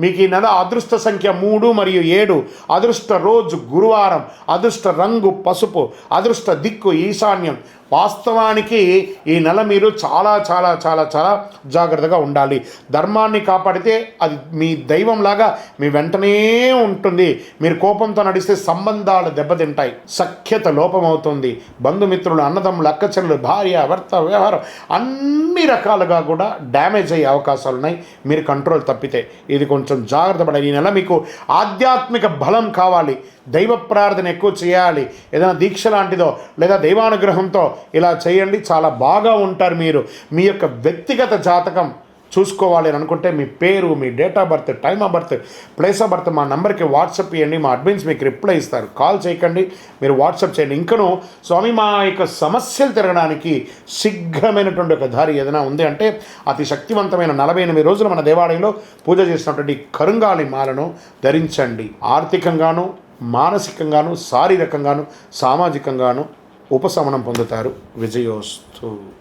మీకు ఈ నెల అదృష్ట సంఖ్య 3 మరియు 7, అదృష్ట రోజు గురువారం, అదృష్ట రంగు పసుపు, అదృష్ట దిక్కు ఈశాన్యం. వాస్తవానికి ఈ నెల మీరు చాలా చాలా చాలా చాలా జాగ్రత్తగా ఉండాలి. ధర్మాన్ని కాపాడితే అది మీ దైవంలాగా మీ వెంటనే ఉంటుంది. మీరు కోపంతో నడిస్తే సంబంధాలు దెబ్బతింటాయి, సఖ్యత లోపమవుతుంది, బంధుమిత్రులు, అన్నదమ్ములు, అక్కచెల్లెలు, భార్య, భర్త, వ్యవహారం అన్ని రకాలుగా కూడా డ్యామేజ్ అయ్యే అవకాశాలు ఉన్నాయి మీరు కంట్రోల్ తప్పితే. ఇది కొంచెం జాగ్రత్త పడాలి. ఈ నెల మీకు ఆధ్యాత్మిక బలం కావాలి, దైవ ప్రార్థన ఎక్కువ చేయాలి. ఏదైనా దీక్ష లాంటిదో లేదా దైవానుగ్రహంతో ఇలా చేయండి, చాలా బాగా ఉంటారు మీరు. మీ యొక్క వ్యక్తిగత జాతకం చూసుకోవాలి అని అనుకుంటే మీ పేరు, మీ date of birth, time of birth, place of birth మా నెంబర్కి వాట్సాప్ చేయండి. మా అడ్మిన్స్ మీకు రిప్లై ఇస్తారు. కాల్ చేయకండి, మీరు వాట్సాప్ చేయండి. ఇంకను స్వామి మా యొక్క సమస్యలు తిరగడానికి శీఘ్రమైనటువంటి ఒక దారి ఏదైనా ఉంది అంటే అతి శక్తివంతమైన 48 రోజులు మన దేవాలయంలో పూజ చేసినటువంటి కరుంగాలి మాలను ధరించండి. ఆర్థికంగాను, మానసికంగాను, శారీరకంగాను, సామాజికంగాను ఉపశమనం పొందుతారు. విజయోస్తు.